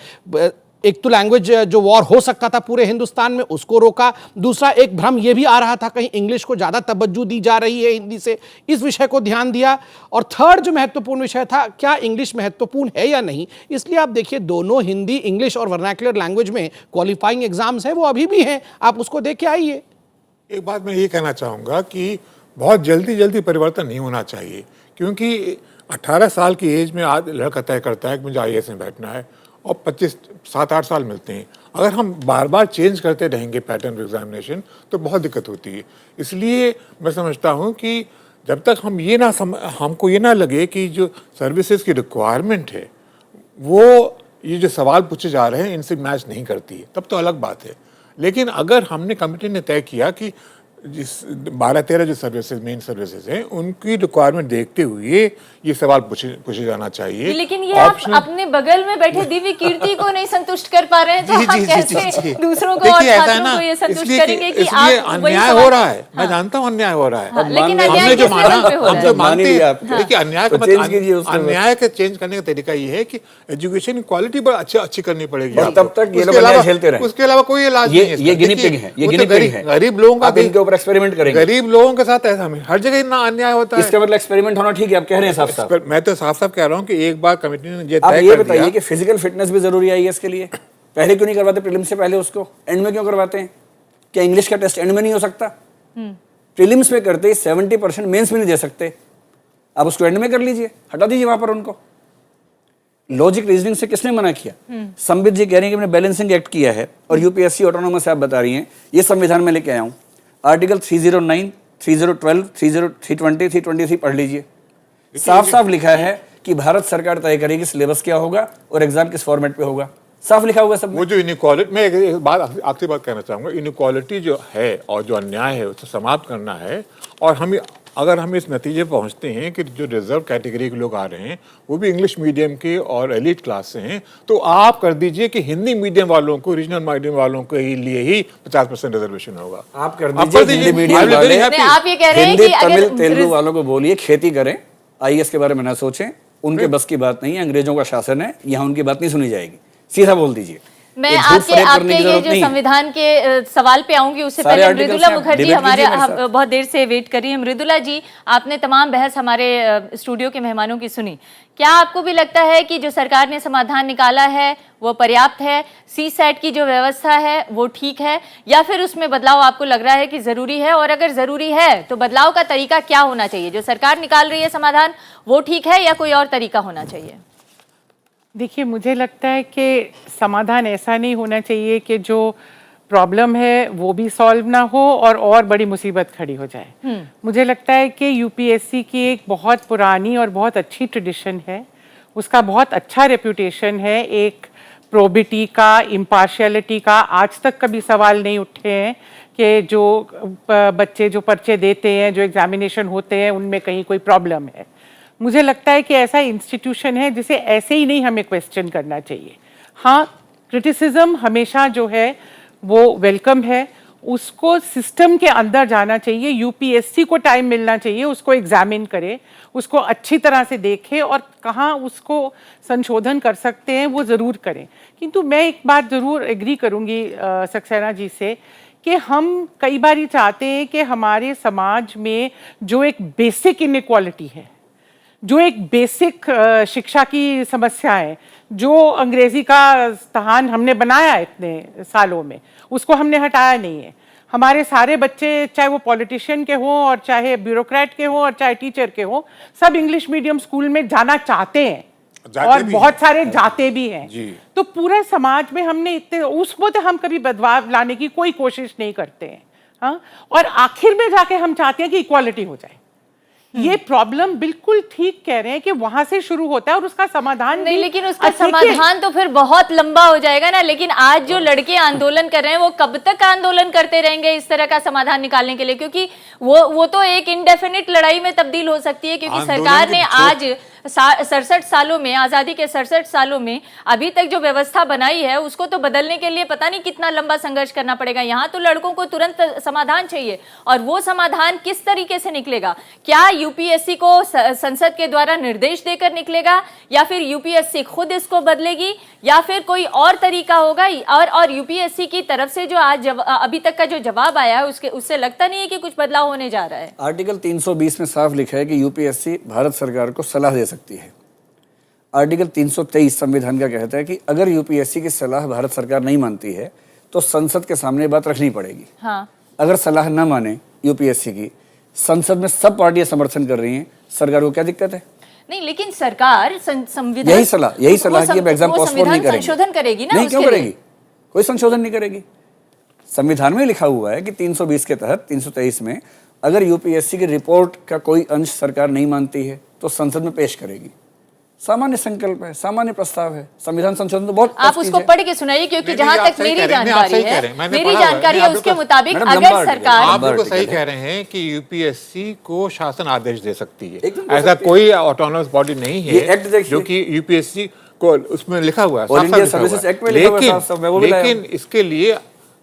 एक तो लैंग्वेज जो वॉर हो सकता था पूरे हिंदुस्तान में, उसको रोका। दूसरा एक भ्रम यह भी आ रहा था कहीं इंग्लिश को ज्यादा तवज्जो दी जा रही है हिंदी से, इस विषय को ध्यान दिया। और थर्ड जो महत्वपूर्ण विषय था, क्या इंग्लिश महत्वपूर्ण है या नहीं, इसलिए आप देखिए दोनों हिंदी, इंग्लिश और वर्नाक्युलर लैंग्वेज में क्वालिफाइंग एग्जाम्स हैं, वो अभी भी हैं, आप उसको देख के आइए। एक बात मैं ये कहना चाहूँगा कि बहुत जल्दी परिवर्तन नहीं होना चाहिए, क्योंकि 18 साल की एज में आज लड़का तय करता है कि मुझे IAS में बैठना है और 7-8 साल मिलते हैं। अगर हम बार बार चेंज करते रहेंगे पैटर्न एग्जामिनेशन तो बहुत दिक्कत होती है। इसलिए मैं समझता हूँ कि जब तक हम हमको ये ना लगे कि जो सर्विसेज की रिक्वायरमेंट है वो ये जो सवाल पूछे जा रहे हैं इनसे मैच नहीं करती है, तब तो अलग बात है। लेकिन अगर हमने कमिटी ने तय किया कि जिस 12-13 जो सर्विसेज, मेन सर्विसेज हैं, उनकी रिक्वायरमेंट देखते हुए ये सवाल पूछे जाना चाहिए। लेकिन ये आप अपने बगल में बैठे दिव्य कीर्ति को नहीं संतुष्ट कर पा रहे हैं, तो आप कैसे दूसरों को और छात्रों को ये संतुष्ट करेंगे कि आप अन्याय हो रहा है? मैं जानता हूँ अन्याय हो रहा है, लेकिन अन्याय किस लेवल पे हो रहा है? हम जो मानते हैं, देखिए अन्याय का चेंज करने का तरीका ये है कि एजुकेशन की क्वालिटी बहुत अच्छी करनी पड़ेगी। तब तक ये लोग अन्याय झेलते रहे, उसके अलावा कोई इलाज नहीं है। ये गिनी पिग है, गरीब लोगों का एक्सपेरिमेंट करेंगे, गरीब लोगों के साथ ऐसा हमें हर जगह ना अन्याय होता है। इसका मतलब एक्सपेरिमेंट होना ठीक है, आप कह रहे हैं साफ साफ। मैं तो साफ साफ कह रहा हूं कि एक बार कमेटी ने ये आप तय ये कर बताइए दिया कि फिजिकल फिटनेस भी जरूरी है IAS के लिए, पहले क्यों नहीं करवाते प्रीलिम्स से पहले, उसको एंड में क्यों करवाते हैं? क्या इंग्लिश का टेस्ट एंड में नहीं हो सकता? प्रीलिम्स में करते 70% मेंस में नहीं दे सकते, आप उसको एंड में कर लीजिए, हटा दीजिए वहां पर उनको। लॉजिक रीजनिंग से किसने मना किया? संबित जी कह रहे हैं कि मैंने बैलेंसिंग एक्ट किया है और UPSC ऑटोनोमस आप बता रही हैं, ये संविधान में लेके आया हूं, आर्टिकल 309, 3012, 320, 323 पढ़ लीजिए। साफ साफ लिखा है कि भारत सरकार तय करेगी सिलेबस क्या होगा और एग्जाम किस फॉर्मेट पे होगा, साफ लिखा होगा सब। वो जो इनइक्वालिटी, मैं एक बात आखिरी बात कहना चाहूंगा, इनइक्वालिटी जो है और जो अन्याय है उसे समाप्त करना है। और अगर हम इस नतीजे पहुंचते हैं कि जो रिजर्व कैटेगरी के लोग आ रहे हैं वो भी इंग्लिश मीडियम के और एलिट क्लास से हैं, तो आप कर दीजिए कि हिंदी मीडियम वालों को, रीजनल मीडियम वालों के लिए ही 50% रिजर्वेशन होगा। आप कर दीजिए हिंदी मीडियम वाले, आप ये कह रहे हैं हिंदी, कि तमिल, तेलुगु वालों को बोलिए खेती करें, IAS के बारे में ना सोचें, उनके बस की बात नहीं है, अंग्रेजों का शासन है, यहाँ उनकी बात नहीं सुनी जाएगी, सीधा बोल दीजिए। मैं आपके ये जो संविधान के सवाल पे आऊंगी, उससे पहले मृदुला मुखर्जी हमारे बहुत देर से वेट कर रही है। मृदुला जी, आपने तमाम बहस हमारे स्टूडियो के मेहमानों की सुनी, क्या आपको भी लगता है कि जो सरकार ने समाधान निकाला है वो पर्याप्त है? CSAT की जो व्यवस्था है वो ठीक है, या फिर उसमें बदलाव आपको लग रहा है कि जरूरी है? और अगर जरूरी है तो बदलाव का तरीका क्या होना चाहिए? जो सरकार निकाल रही है समाधान वो ठीक है या कोई और तरीका होना चाहिए? देखिए, मुझे लगता है कि समाधान ऐसा नहीं होना चाहिए कि जो प्रॉब्लम है वो भी सॉल्व ना हो और बड़ी मुसीबत खड़ी हो जाए। मुझे लगता है कि UPSC की एक बहुत पुरानी और बहुत अच्छी ट्रेडिशन है, उसका बहुत अच्छा रेप्यूटेशन है, एक प्रोबिटी का, इम्पार्शियलिटी का। आज तक कभी सवाल नहीं उठे हैं कि जो बच्चे जो पर्चे देते हैं, जो एग्जामिनेशन होते हैं, उनमें कहीं कोई प्रॉब्लम है। मुझे लगता है कि ऐसा इंस्टीट्यूशन है जिसे ऐसे ही नहीं हमें क्वेश्चन करना चाहिए। हाँ, क्रिटिसिज्म हमेशा जो है वो वेलकम है, उसको सिस्टम के अंदर जाना चाहिए, UPSC को टाइम मिलना चाहिए, उसको एग्जामिन करे, उसको अच्छी तरह से देखे और कहाँ उसको संशोधन कर सकते हैं वो ज़रूर करें। किंतु मैं एक बात ज़रूर एग्री करूँगी सक्सेना जी से कि हम कई बार ये चाहते हैं कि हमारे समाज में जो एक बेसिक इनइक्वालिटी है, जो एक बेसिक शिक्षा की समस्या है, जो अंग्रेजी का स्थान हमने बनाया इतने सालों में, उसको हमने हटाया नहीं है। हमारे सारे बच्चे चाहे वो पॉलिटिशियन के हों और चाहे ब्यूरोक्रेट के हों और चाहे टीचर के हों, सब इंग्लिश मीडियम स्कूल में जाना चाहते हैं और बहुत सारे जाते भी हैं। तो पूरे समाज में हमने इतने उसमें तो हम कभी बदलाव लाने की कोई कोशिश नहीं करते हैं। हाँ, और आखिर में जाके हम चाहते हैं कि इक्वालिटी हो जाए। ये प्रॉब्लम बिल्कुल ठीक कह रहे हैं कि वहां से शुरू होता है और उसका समाधान नहीं, लेकिन उसका समाधान तो फिर बहुत लंबा हो जाएगा ना। लेकिन आज जो लड़के आंदोलन कर रहे हैं वो कब तक आंदोलन करते रहेंगे इस तरह का समाधान निकालने के लिए? क्योंकि वो तो एक इंडेफिनिट लड़ाई में तब्दील हो सकती है, क्योंकि सरकार ने आज 67 सालों में, आजादी के 67 सालों में अभी तक जो व्यवस्था बनाई है उसको तो बदलने के लिए पता नहीं कितना लंबा संघर्ष करना पड़ेगा। यहाँ तो लड़कों को तुरंत समाधान चाहिए, और वो समाधान किस तरीके से निकलेगा? क्या यूपीएससी को संसद के द्वारा निर्देश देकर निकलेगा, या फिर यूपीएससी खुद इसको बदलेगी, या फिर कोई और तरीका होगा? और यूपीएससी की तरफ से जो आज अभी तक का जो जवाब आया है उससे लगता नहीं है कि कुछ बदलाव होने जा रहा है। आर्टिकल 320 में साफ लिखा है कि यूपीएससी भारत सरकार को सलाह दे सकती है। आर्टिकल 323 संविधान का कहता है कि अगर यूपीएससी की सलाह भारत सरकार नहीं मानती है तो संसद के सामने बात रखनी पड़ेगी। हाँ। अगर सलाह न माने यूपीएससी की, संसद में सब पार्टियां समर्थन कर रही हैं, सरकार को क्या दिक्कत है? नहीं, लेकिन सरकार संविधान यही सलाह की अब एग्जाम पोस्टपोन नहीं करेगी। संशोधन करेगी ना? नहीं, क्यों करेगी? कोई संशोधन नहीं करेगी। संविधान में लिखा हुआ है कि 320 के तहत 323 में अगर यूपीएससी की रिपोर्ट का कोई अंश सरकार नहीं मानती है तो संसद में पेश करेगी। सामान्य संकल्प है, सामान्य प्रस्ताव है। संविधान संशोधन तो बहुत आप उसको पढ़ के सुनाइए, क्योंकि जहां तक मेरी जानकारी है उसके मुताबिक अगर सरकार, आप बिल्कुल सही कह रहे हैं कि यूपीएससी को शासन आदेश दे सकती है। ऐसा कोई ऑटोनोमस बॉडी नहीं है जो कि यूपीएससी को उसमें लिखा हुआ है। लेकिन इसके लिए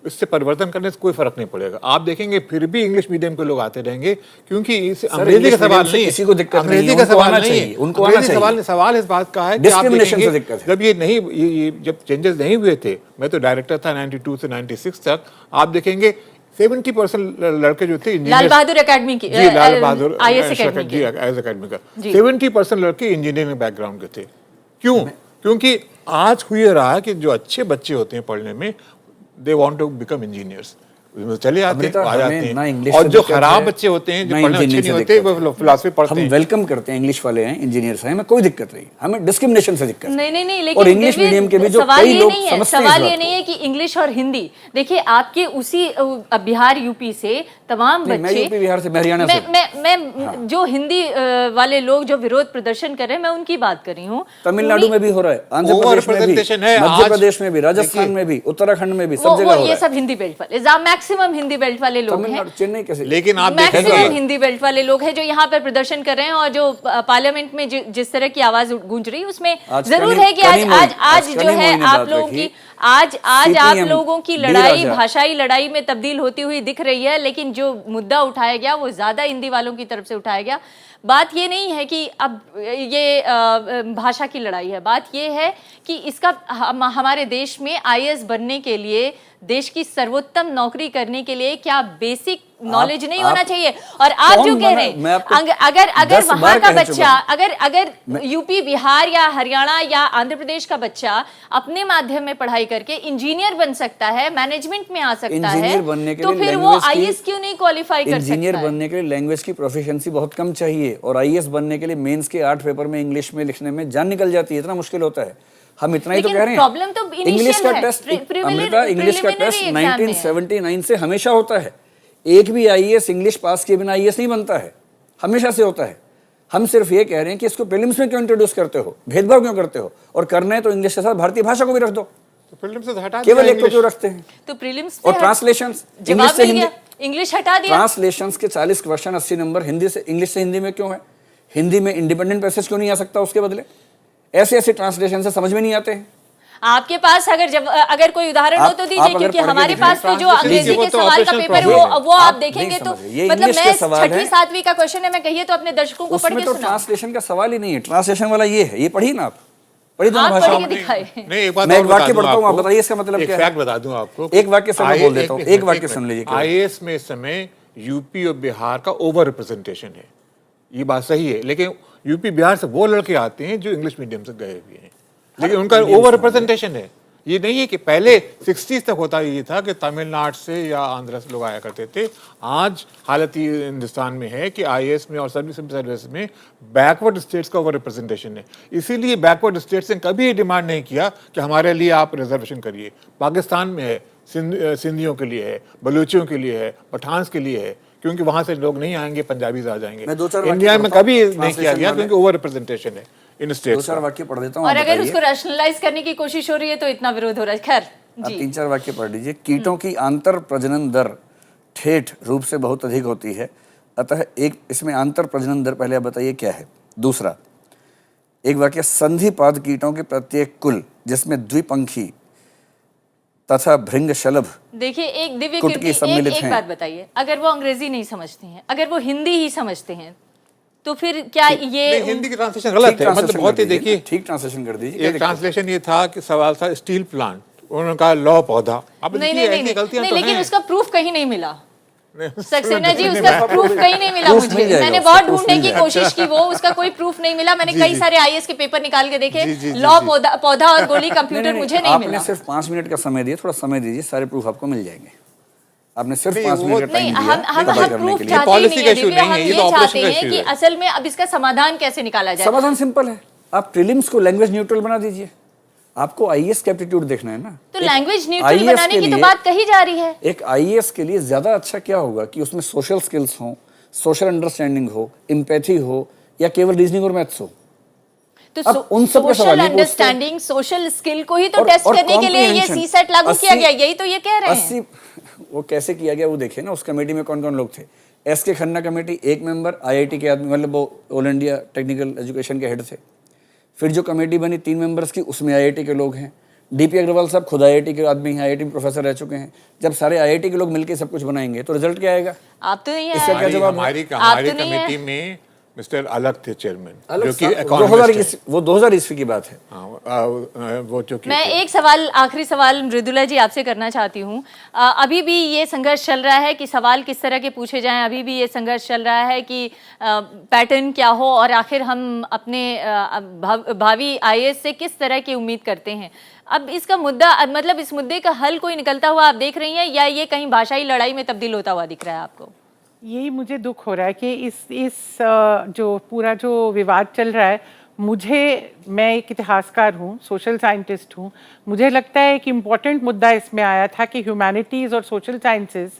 इससे परिवर्तन करने से कोई फर्क नहीं पड़ेगा। आप देखेंगे फिर भी इंग्लिश मीडियम के लोग आते रहेंगे, क्योंकि इस अंग्रेजी का सवाल नहीं है, किसी को दिक्कत नहीं है, अंग्रेजी का सवाल नहीं है, उनको आना चाहिए। सवाल इस बात का है कि आप देखेंगे जब जब चेंजेस नहीं हुए थे, मैं तो डायरेक्टर था 92 से 96 तक, आप देखेंगे 70% लड़के जो थे लाल बहादुर एकेडमी की, लाल बहादुर आईएएस एकेडमी का 70% लड़के इंजीनियरिंग बैकग्राउंड के थे। क्यों? क्योंकि आज हुई रहा कि जो अच्छे बच्चे होते हैं पढ़ने में, they want to become engineers, चले आते हैं, आ जाते हैं, और जो खराब बच्चे होते हैं जो पढ़ने अच्छे नहीं होते वो फिलॉसफी पढ़ते हैं। हम वेलकम करते हैं इंग्लिश वाले हैं, इंजीनियर्स हैं, हमें कोई दिक्कत नहीं, हमें डिस्क्रिमिनेशन से दिक्कत नहीं, लेकिन और इंग्लिश मीडियम के भी जो कई लोग समझते हैं, सवाल ये नहीं है कि इंग्लिश और हिंदी, देखिए आपके उसी बिहार यूपी से तमाम बच्चे, बिहार से, हरियाणा से, मैं जो हिंदी वाले लोग जो विरोध प्रदर्शन कर रहे हैं मैं उनकी बात कर रही हूँ। तमिलनाडु में भी हो रहा है, आंध्र प्रदेश में भी, मध्य प्रदेश में भी, राजस्थान में भी, उत्तराखंड में भी, सब जगह हो रहा है। ये सब हिंदी बेल्ट वाले, मैक्सिमम हिंदी बेल्ट वाले लोग हैं, चेन्नई कैसे, लेकिन आप मैक्सिमम हिंदी बेल्ट वाले लोग हैं जो यहाँ पर प्रदर्शन कर रहे हैं, और जो पार्लियामेंट में जिस तरह की आवाज गूंज रही है उसमें जरूर है कि आज जो है आप लोगों की आज आप लोगों की लड़ाई भाषाई लड़ाई में तब्दील होती हुई दिख रही है। लेकिन जो मुद्दा उठाया गया वो ज्यादा हिंदी वालों की तरफ से उठाया गया। बात ये नहीं है कि अब ये भाषा की लड़ाई है, बात ये है कि इसका हमारे देश में आईएएस बनने के लिए, देश की सर्वोत्तम नौकरी करने के लिए क्या बेसिक नॉलेज नहीं होना चाहिए? और आप जो कह रहे हैं अगर वहां का बच्चा, अगर यूपी, बिहार या हरियाणा या आंध्र प्रदेश का बच्चा अपने माध्यम में पढ़ाई करके इंजीनियर बन सकता है, मैनेजमेंट में आ सकता है, तो फिर वो आईएएस क्यों नहीं क्वालिफाई कर सकता? इंजीनियर बनने के लिए लैंग्वेज की प्रोफिशिएंसी बहुत कम चाहिए, और आईएएस बनने के लिए मेंस के 8 पेपर में इंग्लिश में लिखने में जान निकल जाती है, इतना मुश्किल होता है। हम इतना ही तो कह रहे हैं। प्रॉब्लम तो इंग्लिश का टेस्ट, अमृता, इंग्लिश का टेस्ट 1979 से हमेशा होता है। एक भी आईएएस इंग्लिश पास किए बिना आईएएस नहीं बनता है, हमेशा से होता है। हम सिर्फ ये कह रहे हैं कि इसको प्रीलिम्स में क्यों इंट्रोड्यूस करते हो, भेदभाव क्यों करते हो, और करना है तो इंग्लिश के साथ भारतीय भाषा को भी रख दो, केवल एक को क्यों रखते हैं? तो प्रीलिम्स और ट्रांसलेशंस इंग्लिश से हिंदी, इंग्लिश हटा दिया, ट्रांसलेशंस के 40 क्वेश्चन 80 नंबर हिंदी से इंग्लिश से हिंदी में क्यों है? हिंदी में इंडिपेंडेंट पैसेज क्यों नहीं आ सकता उसके बदले? ऐसे ट्रांसलेशन से समझ में नहीं आते हैं। आपके पास अगर कोई उदाहरण हो तो दीजिए, क्योंकि हमारे पास तो जो अंग्रेजी के सवाल का पेपर है वो आप देखेंगे तो मतलब मैं 6वीं 7वीं का क्वेश्चन है, मैं कहिए तो अपने दर्शकों को पढ़ के सुनाऊं। ट्रांसलेशन का सवाल ही नहीं है, ट्रांसलेशन वाला ये है, ये पढ़िए ना आप, पढ़िए भाषा में दिखाए। नहीं, एक बात मैं एक वाक्य पढ़ता हूँ, आप बताइए इसका मतलब क्या है? फैक्ट बता दूं आपको, एक वाक्य से मैं बोल देता हूँ, एक वाक्य सुन लीजिए। आईएएस में इस समय यूपी और बिहार का ओवर रिप्रेजेंटेशन है, ये बात सही है, लेकिन यूपी बिहार से वो लड़के आते हैं जो इंग्लिश मीडियम से गए हुए हैं, लेकिन उनका ओवर रिप्रेजेंटेशन है। ये नहीं है कि पहले 60s तक होता ये था कि तमिलनाडु से या आंध्र से लोग आया करते थे। आज हालत ये हिंदुस्तान में है कि आईएएस में और सिविल सर्विस में बैकवर्ड स्टेट्स का ओवर रिप्रेजेंटेशन है। इसीलिए बैकवर्ड स्टेट्स ने कभी डिमांड नहीं किया कि हमारे लिए आप रिजर्वेशन करिए। पाकिस्तान में है, सिंधियों के लिए है, बलूचियों के लिए है, पठान्स के लिए है, क्योंकि वहां से लोग नहीं आएंगे, पंजाबीज आ जाएंगे। इंडिया में कभी नहीं किया गया क्योंकि ओवर रिप्रेजेंटेशन है इन स्टेट्स। 2-4 वाक्य पढ़ देता हूँ। और अगर उसको रैशनलाइज करने की कोशिश हो रही है तो इतना विरोध हो रहा है। खैर आप जी 3-4 वाक्य पढ़ लीजिए। कीटों की आंतर प्रजनन दर ठेठ रूप से बहुत अधिक होती है, अतः एक इसमें आंतर प्रजनन दर पहले आप बताइए क्या है। दूसरा एक वाक्य, संधिपाद कीटों के प्रत्येक कुल जिसमें द्विपंखी तथा भृंगशलभ देखिए, एक दिव्य कुट की कीर्ति सम्मिलित एक हैं। बात बताइए, अगर वो अंग्रेजी नहीं समझते हैं, अगर वो हिंदी ही समझते हैं, तो फिर क्या ये हिंदी की ट्रांसलेशन गलत है। मतलब बहुत ही देखिए, ठीक ट्रांसलेशन कर दीजिए। एक ट्रांसलेशन ये था कि सवाल था स्टील प्लांट, उन्होंने कहा लॉ पौधा। अब नहीं देखिए, नहीं ऐसी नहीं, गलतियां नहीं तो लेकिन हैं। उसका प्रूफ कहीं नहीं मिला नहीं, सक्सेना जी, उसका प्रूफ कहीं नहीं मिला प्रूफ मुझे। मिल जाएगा मैंने उसका, बहुत प्रूफ ढूंढने मिल की जाएगा। कोशिश की, वो उसका कोई प्रूफ नहीं मिला। मैंने जी, कई जी। सारे आईएएस के पेपर निकाल के देखे, जी, जी, जी, लॉ जी। पौधा और गोली कंप्यूटर मुझे नहीं आपने मिला। सिर्फ 5 मिनट का समय दिया, थोड़ा समय दीजिए, सारे प्रूफ आपको मिल जाएंगे। आपने सिर्फ नहीं, 5 वो- मिनट का नहीं, टाइम हम दिया हम पता हम करने प्रूफ के लिए। चाहते ही पॉलिसी नहीं का है इशू दिव्या, नहीं हम है, ये ये तो ऑपरेशन चाहते का हैं इशू कि है। असल में अब इसका समाधान कैसे निकाला जाए। समाधान सिंपल है, आप प्रीलिम्स को लैंग्वेज न्यूट्रल बना दीजिए। आपको आईएएस का एप्टीट्यूड देखना है ना। तो एक लैंग्वेज न्यूट्रल IAS बनाने के की तो लिए- बात कही जा रही है। एक आईएएस के लिए ज्यादा अच्छा क्या होगा कि उसमें सोशल स्किल्स हो, सोशल अंडरस्टैंडिंग हो, एम्पैथी हो, या केवल रीजनिंग और मैथ्स हो। तो अब उन सब के सवाल सोशल नहीं पूछते। अंडरस्टैंडिंग, सोशल स्किल को ही तो और- टेस्ट और करने के लिए ये comprehension। सीसेट लागू किया 80 गया, यही तो ये कह रहे हैं। 80 वो कैसे किया गया वो देखिए ना। उस कमेटी में कौन कौन लोग थे। एस के खन्ना कमेटी, एक मेंबर आईआईटी के आदमी, मतलब वो ऑल इंडिया टेक्निकल एजुकेशन के हेड थे। फिर जो कमेटी बनी 3 मेंबर्स की, उसमें आईआईटी के लोग हैं। डीपी अग्रवाल साहब खुद आईआईटी के आदमी हैं, आईआईटी में प्रोफेसर रह चुके हैं। जब सारे आईआईटी के लोग मिलकर सब कुछ बनाएंगे तो रिजल्ट क्या आएगा? आप तो नहीं है, इसका क्या जवाब है? हमारी आप तो नहीं कमेटी है। में मिस्टर अलग थे चेयरमैन, अलग जो कि साहब, economist है। वो 2000 ईस्वी की बात है। वो जो कि मैं एक सवाल, आखिरी सवाल मृदुला जी आपसे करना चाहती हूँ। अभी भी ये संघर्ष चल रहा है कि सवाल किस तरह के पूछे जाएं, अभी भी ये संघर्ष चल रहा है कि पैटर्न क्या हो और आखिर हम अपने भावी आईएएस से किस तरह की उम्मीद करते हैं। अब इसका मुद्दा, मतलब इस मुद्दे का हल कोई निकलता हुआ आप देख रही हैं, या ये कहीं भाषाई लड़ाई में तब्दील होता हुआ दिख रहा है आपको? यही मुझे दुख हो रहा है कि इस जो पूरा जो विवाद चल रहा है, मैं एक इतिहासकार हूँ, सोशल साइंटिस्ट हूँ, मुझे लगता है एक इम्पॉर्टेंट मुद्दा इसमें आया था कि ह्यूमैनिटीज़ और सोशल साइंसेस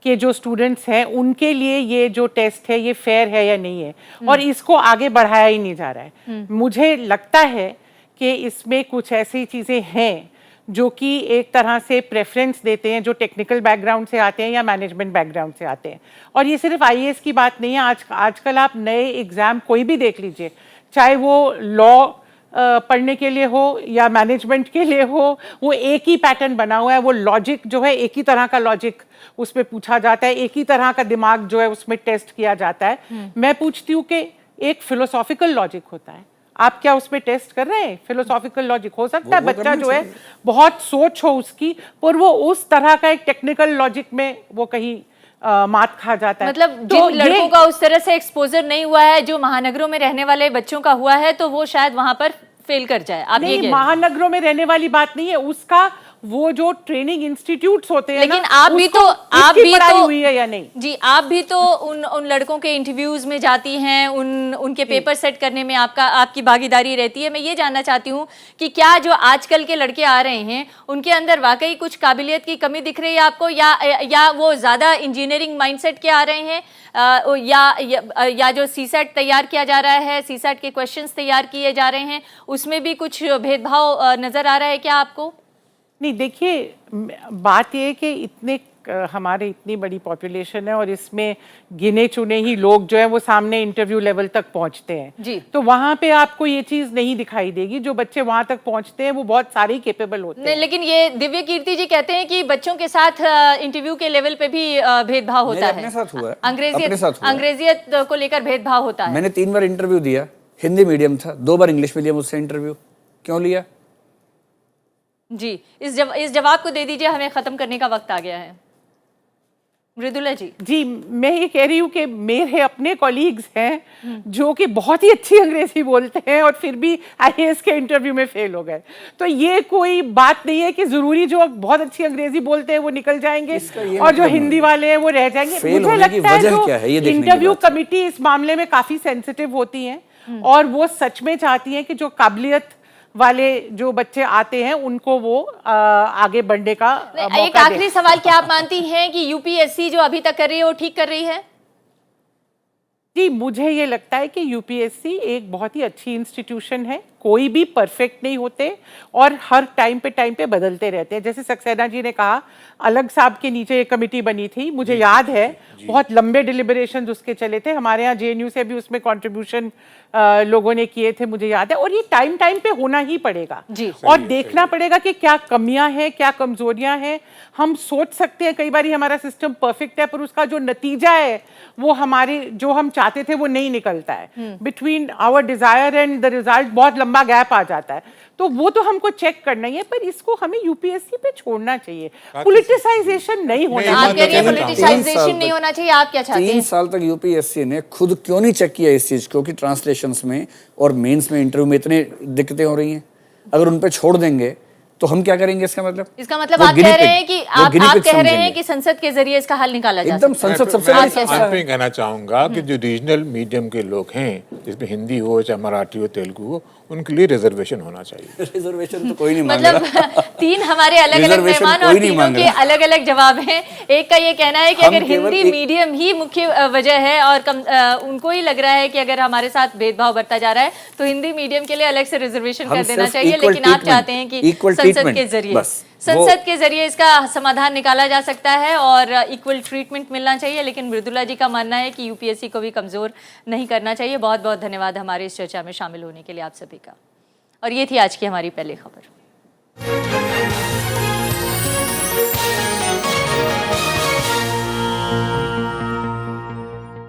के जो स्टूडेंट्स हैं उनके लिए ये जो टेस्ट है ये फेयर है या नहीं है, और इसको आगे बढ़ाया ही नहीं जा रहा है। मुझे लगता है कि इसमें कुछ ऐसी चीज़ें हैं जो कि एक तरह से प्रेफरेंस देते हैं जो टेक्निकल बैकग्राउंड से आते हैं या मैनेजमेंट बैकग्राउंड से आते हैं। और ये सिर्फ आईएएस की बात नहीं है, आजकल आप नए एग्ज़ाम कोई भी देख लीजिए, चाहे वो लॉ पढ़ने के लिए हो या मैनेजमेंट के लिए हो, वो एक ही पैटर्न बना हुआ है। वो लॉजिक जो है, एक ही तरह का लॉजिक उसमें पूछा जाता है, एक ही तरह का दिमाग जो है उसमें टेस्ट किया जाता है। मैं पूछती हूँ कि एक फिलोसॉफिकल लॉजिक होता है, आप क्या उसमें टेस्ट कर रहे हैं? फिलोसॉफिकल लॉजिक हो सकता है बच्चा जो है बहुत सोच हो उसकी, पर वो उस तरह का एक टेक्निकल लॉजिक में वो कहीं मात खा जाता है। मतलब तो जिन लड़कों का उस तरह से एक्सपोजर नहीं हुआ है जो महानगरों में रहने वाले बच्चों का हुआ है, तो वो शायद वहां पर फेल कर जाए। आप ये नहीं, कह रहे हैं। महानगरों में रहने वाली बात नहीं है, उसका वो जो ट्रेनिंग इंस्टीट्यूट्स होते हैं लेकिन ना, आप भी उसको तो उसकी पढ़ाई हुई है या नहीं? जी, आप भी तो उन लड़कों के इंटरव्यूज में जाती हैं, उनके पेपर सेट करने में आपकी भागीदारी रहती है। मैं ये जानना चाहती हूँ कि क्या जो आजकल के लड़के आ रहे हैं उनके अंदर वाकई कुछ काबिलियत की कमी दिख रही है आपको, या वो ज्यादा इंजीनियरिंग माइंडसेट के आ रहे हैं, या जो सीसेट तैयार किया जा रहा है, सीसेट के क्वेश्चंस तैयार किए जा रहे हैं, उसमें भी कुछ भेदभाव नजर आ रहा है क्या आपको? नहीं, देखिए बात ये है कि हमारे इतनी बड़ी पॉपुलेशन है और इसमें गिने चुने ही लोग जो है वो सामने इंटरव्यू लेवल तक पहुंचते हैं जी। तो वहां पे आपको ये चीज नहीं दिखाई देगी। जो बच्चे वहां तक पहुंचते हैं वो बहुत सारे केपेबल होते हैं। लेकिन ये दिव्य कीर्ति जी कहते हैं कि बच्चों के साथ इंटरव्यू के लेवल पे भी भेदभाव होता है। अपने साथ हुआ है। अंग्रेजियत को लेकर भेदभाव होता है। मैंने 3 बार इंटरव्यू दिया, हिंदी मीडियम था, 2 बार इंग्लिश में लिया मुझसे इंटरव्यू। क्यों लिया? जी, इस जवाब को दे दीजिए, हमें खत्म करने का वक्त आ गया है। मृदुला जी। जी, मैं ये कह रही हूँ कि मेरे अपने कॉलीग्स हैं जो कि बहुत ही अच्छी अंग्रेजी बोलते हैं और फिर भी आईएएस के इंटरव्यू में फेल हो गए। तो ये कोई बात नहीं है कि जरूरी जो बहुत अच्छी अंग्रेजी बोलते हैं वो निकल जाएंगे और जो हिंदी वाले हैं वो रह जाएंगे। मुझे लगता है जो इंटरव्यू कमिटी इस मामले में काफी सेंसिटिव होती है और वो सच में चाहती है कि जो काबिलियत वाले जो बच्चे आते हैं उनको वो आगे बढ़ने का एक आखिरी सवाल, क्या आप मानती हैं कि यूपीएससी जो अभी तक कर रही है वो ठीक कर रही है? जी, मुझे ये लगता है कि यूपीएससी एक बहुत ही अच्छी इंस्टीट्यूशन है। कोई भी परफेक्ट नहीं होते और हर टाइम पे बदलते रहते हैं। जैसे सक्सेना जी ने कहा, अलग साहब के नीचे एक कमेटी बनी थी, मुझे याद है बहुत लंबे डिलिबरेशंस उसके चले थे। हमारे यहाँ जेएनयू से भी उसमें कंट्रीब्यूशन लोगों ने किए थे, मुझे याद है। और ये टाइम पे होना ही पड़ेगा और देखना पड़ेगा कि क्या कमियां हैं, क्या कमजोरियां हैं। हम सोच सकते हैं कई बार हमारा सिस्टम परफेक्ट है, पर उसका जो नतीजा है वो हमारे जो हम चाहते थे वो नहीं निकलता है। Between our desire and the result बहुत लंबा गैप आ जाता है, तो वो तो हमको चेक करना ही है। पर इसको हमें यूपीएससी पे छोड़ना चाहिए, पॉलिटिसाइजेशन नहीं होना। आप कह रही हैं पॉलिटिसाइजेशन नहीं होना चाहिए, आप क्या चाहते हैं? 3 साल तक यूपीएससी ने खुद क्यों नहीं चेक किया इस चीज को कि ट्रांसलेशंस में और मेंस में इंटरव्यू में इतने दिक्कतें हो रही हैं? अगर उन पे छोड़ देंगे तो हम क्या करेंगे? इसका मतलब आप कह रहे हैं कि आप कह रहे हैं कि संसद के जरिए इसका हल निकाला जा सकता है। एकदम संसद सबसे बड़ी संस्था है। कहना चाहूंगा कि जो रीजनल मीडियम के लोग हैं, जिसमें हिंदी हो चाहे मराठी हो तेलुगु हो, उनके लिए रिजर्वेशन होना चाहिए। रिजर्वेशन तो कोई नहीं मांग रहा। मतलब 3 हमारे अलग अलग मेहमान और तीनों के अलग अलग जवाब हैं। एक का ये कहना है कि अगर हिंदी मीडियम ही मुख्य वजह है और उनको ही लग रहा है कि अगर हमारे साथ भेदभाव बढ़ता जा रहा है तो हिंदी मीडियम के लिए अलग से रिजर्वेशन कर देना चाहिए। लेकिन आप चाहते हैं कि संसद के जरिए इसका समाधान निकाला जा सकता है और इक्वल ट्रीटमेंट मिलना चाहिए। लेकिन मृदुला जी का मानना है कि यूपीएससी को भी कमजोर नहीं करना चाहिए। बहुत बहुत धन्यवाद हमारी इस चर्चा में शामिल होने के लिए आप सभी का। और ये थी आज की हमारी पहली खबर।